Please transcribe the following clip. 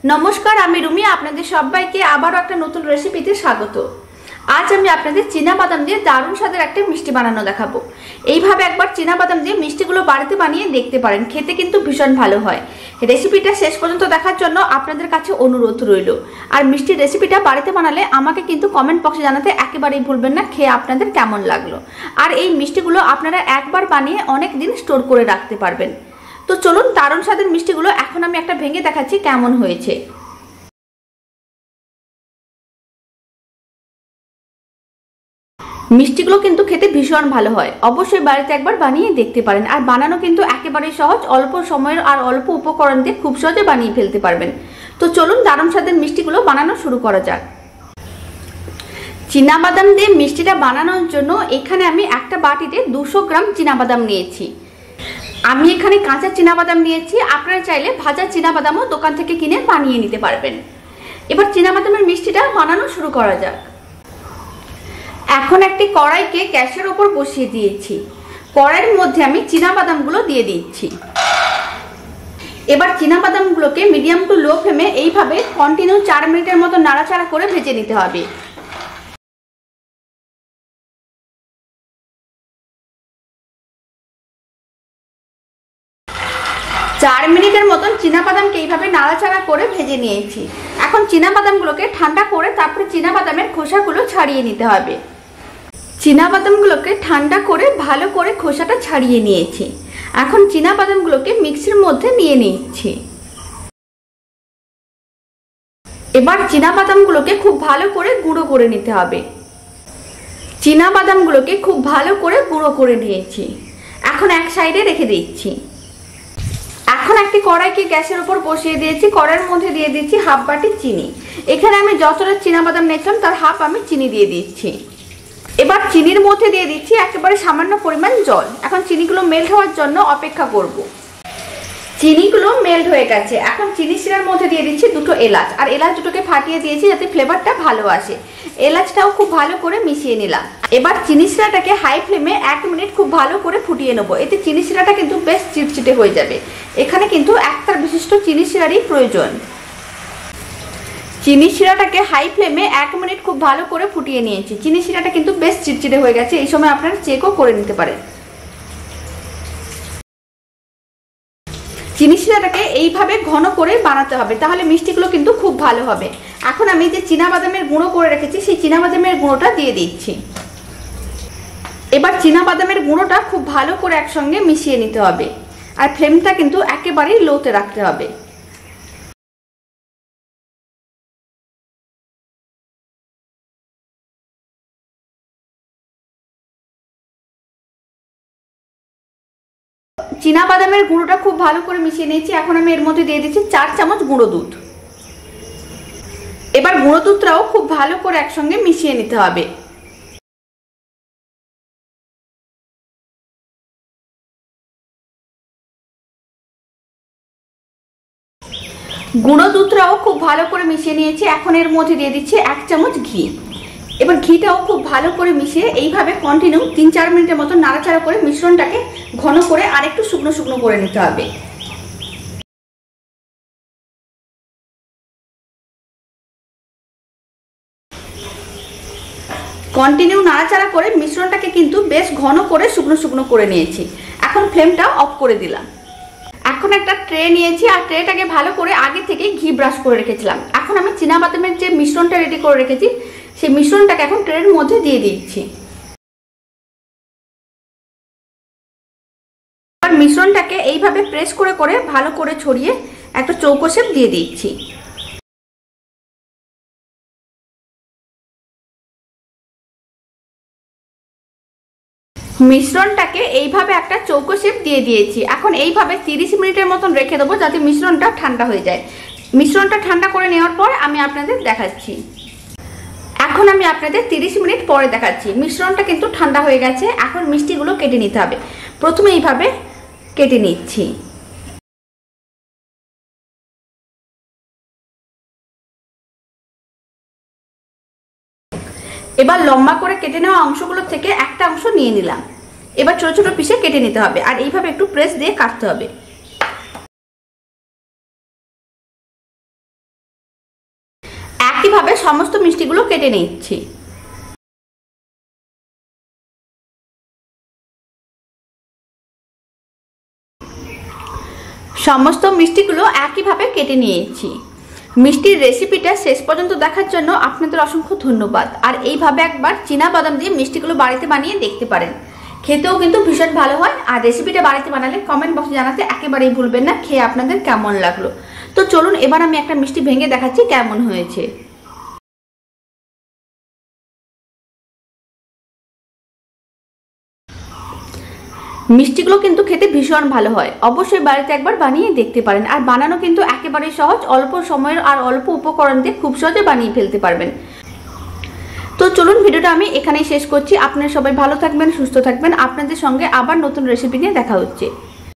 नमस्कार, आमी रुमी आपनादेर सबाइके आबारो एकटा नतुन रेसिपिते स्वागत। आज आमी आपनादेर चीना बादाम दिए दारुण स्वादेर एकटा मिष्टि बानानो देखाबो। एइभाবে एकबार चीना बादाम दिए मिष्टिगुलो बाड़िते बानिये देखते पारेन, खेते किन्तु भीषण भालो हय। रेसिपिटा शेष पर्यन्त देखार जोन्नो आपनादेर काछे अनुरोध रइलो। आर मिष्टिर रेसिपिटा बाड़िते बानाले आमाके किन्तु कमेंट बक्से जानाते एकेबारेई भुलबेन ना खेये आपनादेर केमन लागलो। आर एइ मिष्टिगुलो आपनारा एकबार बानिये अनेक दिन स्टोर करे राखते पारबेन। तो चलुन दारुण स्वादेर मिष्टिगुलो एखन आमि एकटा भेंगे देखाच्छि केमन हयेছে। मिष्टिगुलो किन्तु खेते भीषण भालो हय, अवश्यई बाड़िते एकबार बानिये देखते पारेन। आर बानानो किन्तु एकेबारेई सहज, अल्प समय आर अल्प उपकरण दिये खूब सहजे बानिये फेलते पारबेन। तो चलुन दारुण स्वादेर मिष्टिगुलो बानानो शुरू करा जाक। चीना बादाम दिये मिष्टिटा बानानोर जोन्नो एखाने आमि एकटा बाटिते 200 ग्राम चीना बादाम नियेछि। आमी एखाने काঁচা चीना बादाम नियेछि, आपनारा चाइले भाजा चीना बादामও দোকান থেকে কিনে বানিয়ে নিতে পারবেন। এবার চীনা বাদামের মিষ্টিটা বানানো শুরু করা যাক। এখন একটি কড়াইকে গ্যাসের উপর বসিয়ে দিয়েছি। কড়াইয়ের মধ্যে আমি চীনা বাদামগুলো দিয়ে দিচ্ছি। এবার চীনা বাদামগুলোকে মিডিয়াম টু লো ফ্লেমে এইভাবে কন্টিনিউ 4 মিনিটের মতো নাড়াচাড়া করে ভেজে নিতে হবে। 4 মিনিটের মতন চীনা বাদামকে এইভাবে নাড়াচাড়া করে ভেজে নিয়েছি। এখন চীনা বাদামগুলোকে ঠান্ডা করে তারপরে চীনা বাদামের খোসাগুলো ছাড়িয়ে নিতে হবে। চীনা বাদামগুলোকে ঠান্ডা করে ভালো করে খোসাটা ছাড়িয়ে নিয়েছি। এখন চীনা বাদামগুলোকে মিক্সির মধ্যে নিয়ে নিচ্ছি। এবার চীনা বাদামগুলোকে খুব ভালো করে গুঁড়ো করে নিতে হবে। চীনা বাদামগুলোকে খুব ভালো করে গুঁড়ো করে নিয়েছি। এখন এক সাইডে রেখে দিচ্ছি। এখন একটি কড়াইকে গ্যাসের উপর বসিয়ে দিয়েছি। কড়াইয়ের মধ্যে দিয়ে দিচ্ছি হাফ বাটি চিনি। এখানে আমি যতটা চীনা বাদাম নিয়েছিলাম তার হাফ আমি চিনি দিয়ে দিচ্ছি। এবার চিনির মধ্যে দিয়ে দিচ্ছি একেবারে সামান্য পরিমাণ জল। এখন চিনিগুলো মেল্ট হওয়ার জন্য অপেক্ষা করব। চিনিগুলো মেল্ট হয়ে গেছে। এখন চিনি শিরার মধ্যে দিয়ে দিচ্ছি দুটো এলাচ। আর এলাচ দুটোকে ফাটিয়ে দিয়েছি যাতে ফ্লেভারটা ভালো আসে। এলাচটাও খুব ভালো করে মিশিয়ে নিলাম। এবার চিনি শিরাটাকে হাই ফ্লেমে 1 মিনিট খুব ভালো করে ফুটিয়ে নেব। এতে চিনি শিরাটা কিন্তু বেশ চিটচিটে হয়ে যাবে। এখানে কিন্তু একটার বিশিষ্ট চিনি শিরারই প্রয়োজন। চিনি শিরাটাকে হাই ফ্লেমে 1 মিনিট খুব ভালো করে ফুটিয়ে নিয়েছি। চিনি শিরাটা কিন্তু বেশ চিটচিটে হয়ে গেছে। এই সময় আপনারা চেকও করে নিতে পারেন। চিনি শিরাটাকে এইভাবে ঘন করে বানাতে হবে, তাহলে মিষ্টিগুলো কিন্তু খুব ভালো হবে। এখন আমি যে চীনা বাদামের গুঁড়ো করে রেখেছি সেই চীনা বাদামের গুঁড়োটা দিয়ে দিচ্ছি। এবার চীনা বাদামের গুঁড়োটা খুব ভালো করে একসঙ্গে মিশিয়ে নিতে হবে। আর ফ্লেমটা কিন্তু একেবারেই লোতে রাখতে হবে। চীনা বাদামের গুঁড়োটা খুব ভালো করে মিশিয়ে নিয়েছি। এখন আমি এর মধ্যে দিয়ে দিচ্ছি 4 চামচ গুঁড়ো দুধ। এবার গুঁড়ো দুধটাও খুব ভালো করে একসঙ্গে মিশিয়ে নিতে হবে। গুঁড়ো দুধটাও খুব ভালো করে মিশিয়ে নিয়েছি। এখন এর মধ্যে দিয়ে দিচ্ছি 1 চামচ ঘি। এবার ঘিটাও খুব ভালো করে মিশিয়ে এইভাবে কন্টিনিউ 3-4 মিনিটের মতো নাড়াচাড়া করে মিশ্রণটাকে ঘন করে আরেকটু শুকনো শুকনো করে নিতে হবে। কন্টিনিউ নাড়াচাড়া করে মিশ্রণটাকে কিন্তু বেশ ঘন করে শুকনো শুকনো করে নিয়েছি। এখন ফ্লেমটা অফ করে দিলাম। এখন একটা ট্রে নিয়েছি আর ট্রেটাকে ভালো করে আগে থেকে ঘি ব্রাশ করে রেখেছিলাম। এখন আমি চীনা বাদামের যে মিশ্রণটা রেডি করে রেখেছি সেই মিশ্রণটাকে এখন ট্রের মধ্যে দিয়ে দিচ্ছি। আর মিশ্রণটাকে এইভাবে প্রেস করে করে ভালো করে ছড়িয়ে একটা চৌকো শেপ দিয়ে দিচ্ছি। মিশ্রণটাকে এইভাবে একটা চৌকো শেপ দিয়ে দিয়েছি। এখন এইভাবে 30 মিনিটের মতন রেখে দেবো যাতে মিশ্রণটা ঠান্ডা হয়ে যায়। মিশ্রণটা ঠান্ডা করে নেওয়ার পর আমি আপনাদের দেখাচ্ছি। এখন আমি আপনাদের 30 মিনিট পরে দেখাচ্ছি। মিশ্রণটা কিন্তু ঠান্ডা হয়ে গেছে। এখন মিষ্টিগুলো কেটে নিতে হবে। প্রথমে এইভাবে কেটে নিচ্ছি। এবার লম্বা করে কেটে নেওয়া অংশগুলো থেকে একটা অংশ নিয়ে নিলাম। এবার ছোট ছোট পিসে কেটে নিতে হবে আর এইভাবে একটু প্রেস দিয়ে কাটতে হবে। সমস্ত মিষ্টিগুলো কেটে নিচ্ছি। সমস্ত মিষ্টিগুলো একইভাবে কেটে নিয়েছি। মিষ্টির রেসিপিটা শেষ পর্যন্ত দেখার জন্য আপনাদের অসংখ্য ধন্যবাদ। আর এইভাবে একবার চীনাবাদাম দিয়ে মিষ্টিগুলো বাড়িতে বানিয়ে দেখতে পারেন, খেতেও কিন্তু ভীষণ ভালো হয়। আর রেসিপিটা বাড়িতে বানালে কমেন্ট বক্সে জানাতে একেবারেই ভুলবেন না খেয়ে আপনাদের কেমন লাগলো। তো চলুন এবার আমি একটা মিষ্টি ভেঙে দেখাচ্ছি কেমন হয়েছে। মিষ্টিগুলো কিন্তু খেতে ভীষণ ভালো হয়, অবশ্যই বাড়িতে একবার বানিয়ে দেখতে পারেন। আর বানানো কিন্তু একেবারেই সহজ, অল্প সময়ের আর অল্প উপকরণ দিয়ে খুব সহজে বানিয়ে ফেলতে পারবেন। তো চলুন ভিডিওটা আমি এখানেই শেষ করছি। আপনারা সবাই ভালো থাকবেন, সুস্থ থাকবেন। আপনাদের সঙ্গে আবার নতুন রেসিপি নিয়ে দেখা হচ্ছে।